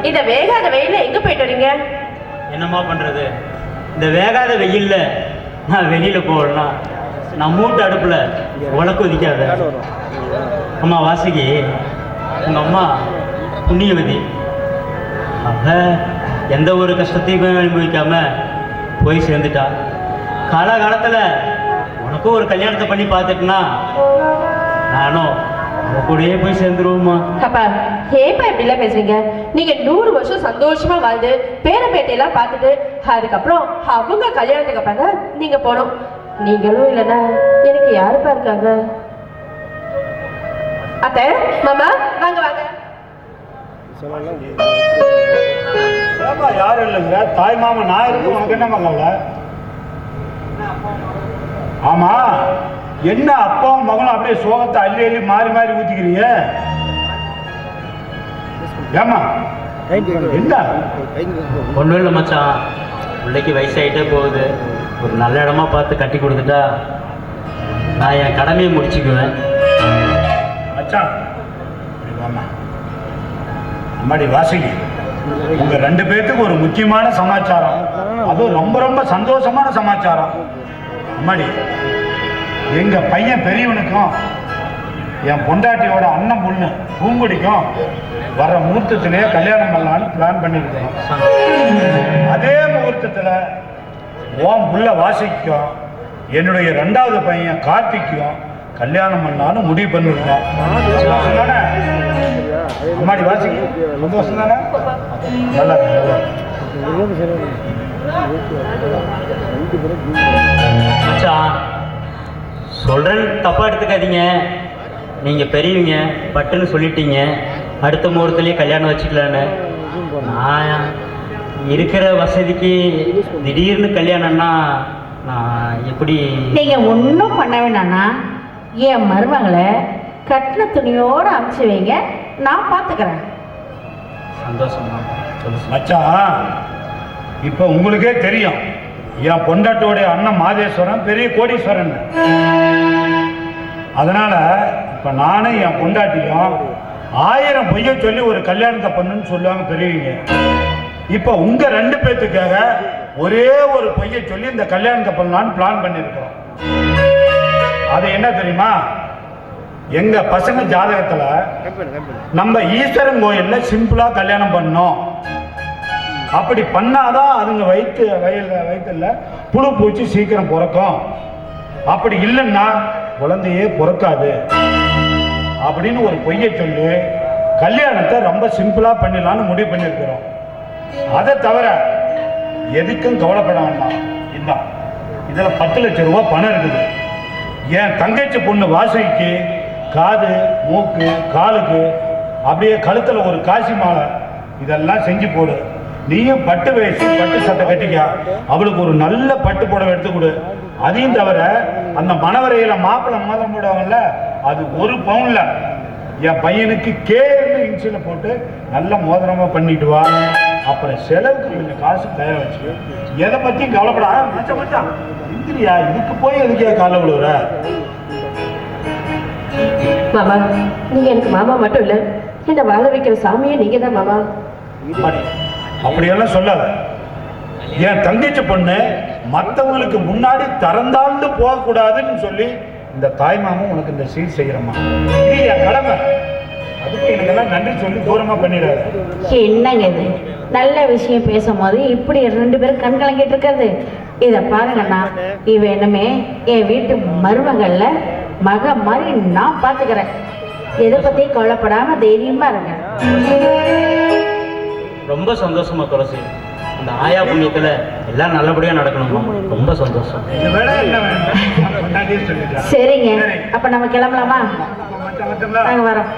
இந்த வேகாத வெயில்ல எங்க போயிட்டு வரீங்க? என்னம்மா பண்றது, இந்த வேகாத வெயில்ல நான் வெளியில போகலாம். நான் மூட்டை அடுப்புல உலக்கு ஒதிக்காத. அம்மா வாசுகி, உங்க அம்மா புண்ணியவதி. அவ எந்த ஒரு கஷ்டத்தையும் அனுபவிக்காம போய் சேர்ந்துட்டா. காலகாலத்துல உனக்கும் ஒரு கல்யாணத்தை பண்ணி பார்த்துட்டுனா நானும் அவ கூடயே போய் சேர்ந்துருவோம்மா. அப்பா ஏப்பா இப்படிலாம் பேசுறீங்க? நீங்க 100 வருஷம் சந்தோஷமா வாழ்ந்து பேரம்பேட்டையெல்லாம் பார்த்துட்டு அதுக்கப்புறம் அவங்க கல்யாணத்துக்கு அப்புறம் தான் நீங்க போனோம். நீங்களும் இல்லைன்னா எனக்கு யாருப்பா இருக்காங்க? அத்தை, மாமா, வாங்க வாங்க. யாரும் இல்லைங்க, தாய் மாமா நான் இருக்கு. உனக்கு என்ன கவலை? ஆமா, என்ன அப்பாவும் மகனும் அப்படியே சோகத்தை அள்ளி அள்ளி மாறி மாறி ஊத்திக்கிறீங்க? ஏமா என்ன? ஒன்றும் இல்லை மச்சான், பிள்ளைக்கு வயசாகிட்டே போகுது. ஒரு நல்ல இடமா பார்த்து கட்டி கொடுத்துட்டா நான் என் கடமையை முடிச்சுக்குவேன். மச்சான், அம்மாடி வாசுகி, உங்க 2 பேர்த்துக்கு ஒரு முக்கியமான சமாச்சாரம், அதுவும் ரொம்ப ரொம்ப சந்தோஷமான சமாச்சாரம். அம்மாடி, எங்க பையன் பெரியவனுக்கும் என் பொண்டாட்டியோட அண்ணன் பொண்ணு பூங்குடிக்கும் வர முகூர்த்தத்திலேயே கல்யாணம் பண்ணலான்னு பிளான் பண்ணியிருக்கோம். அதே முகூர்த்தத்தில் உன் புள்ள வாசிக்கும் என்னுடைய 2வது பையன் கார்த்திக்கும் கல்யாணம் பண்ணலான்னு முடிவு பண்ணிருக்கோம். அம்மாடி வாசிக்கு சந்தோஷம் தானே? நல்லா மச்சான், சொல்றேன், தப்பா எடுத்துக்காதீங்க. நீங்க பெரியவங்க பட்டுன்னு சொல்லிட்டீங்க, அடுத்த முகூர்த்தத்திலேயே கல்யாணம் வச்சுக்கலான்னு. நான் இருக்கிற வசதிக்கு திடீர்னு கல்யாணம்னா நான் எப்படி? நீங்க ஒன்றும் பண்ண வேணாண்ணா, என் மருமகளை கட்டின துணியோட அமுச்சு வைங்க, நான் பார்த்துக்கிறேன். சந்தோஷமா மச்சான், இப்போ உங்களுக்கே தெரியும் என் பொண்டாட்டோடைய அண்ணன் மாதேஸ்வரன் பெரிய கோடீஸ்வரன். அதனால இப்போ நானும் என் பொண்டாட்டியும் 1000 பொய்ய சொல்லி ஒரு கல்யாணத்தை பண்ணுன்னு சொல்லுவாங்க பெரியவங்க. இப்போ உங்க 2 பேர்த்துக்காக ஒரே ஒரு பொய்ய சொல்லி இந்த கல்யாணத்தை பண்ணலான்னு பிளான் பண்ணியிருக்கிறோம். அது என்ன தெரியுமா? எங்க பசங்க ஜாதகத்துல நம்ம ஈஸ்வரன் கோயில்ல சிம்பிளா கல்யாணம் பண்ணோம். அப்படி பண்ணாதான் அதுங்க வயிற்றுல புழு பூச்சி சீக்கிரம் பிறக்கும். அப்படி இல்லைன்னா குழந்தையே பிறக்காது அப்படின்னு ஒரு பொய்ய சொல்லி கல்யாணத்தை ரொம்ப சிம்பிளா பண்ணிடலான்னு முடிவு பண்ணியிருக்கிறோம். அதை தவிர எதுக்கும் கவலைப்பட வேண்டாம். இதுதான், இதுல 10 லட்சம் ரூபாய் பணம் இருக்குது. என் தங்கச்சி பொண்ணு வாசுகிக்கு காது, மூக்கு, காலுக்கு அப்படியே கழுத்துல ஒரு காசி மாலை இதெல்லாம் செஞ்சு போடு. நீயும் பட்டு வயசு பட்டு சட்டை கட்டிக்க, அவளுக்கு ஒரு நல்ல பட்டு புடவை எடுத்து கொடு. அதையும் தவிர அந்த மணவரையில மாப்பிள்ளை மோதிரம் போடுவாங்கல்ல, அது 1 பவுன்ல என் பையனுக்கு கேன்னு இன்சில போட்டு நல்ல மோதிரமா பண்ணிட்டு வா. அப்புறம் செலவுக்கு கொஞ்சம் காசு தயார் வச்சு எதை பத்தியும் கவலைப்படா. மச்சான் இந்திரியா, இதுக்கு போய் எதுக்கே கால விழுவுற? மாமா, நீங்க எனக்கு மாமா மட்டும் இல்ல, என்ன வாழ வைக்கிற சாமியே நீங்க தான் மாமா. அப்படியெல்லாம் சொல்லாத. என் தங்கச்சி பொண்ணு மற்றவங்களுக்கு முன்னாடி திறந்தாண்டு போகக்கூடாதுன்னு சொல்லி இந்த தாய்மாமும் உனக்கு இந்த சீர் செய்யறம்மா. இது என் கடமை. அதுக்கு எனக்கு எல்லாம் நன்றி சொல்லி தூரமா பண்ணிடாது. என்னங்க இது, நல்ல விஷயம் பேசும்போது இப்படி 2 பேரும் கண் கலங்கிட்டு இருக்கிறது? இதை பாருங்கண்ணா, இவ என்னமே என் வீட்டு மருமகள்ல மக மாதிரி நான் பார்த்துக்கிறேன். எதை பத்தி கவலைப்படாம தைரியமா இருங்க. ரொம்ப சந்தோஷமா துளசி. இந்த ஆயா புண்ணியத்துல எல்லாம் நல்லபடியா நடக்கணுமா? ரொம்ப சந்தோஷம். சரிங்க, அப்ப நம்ம கிளம்பலாமா? நாங்க வரோம்.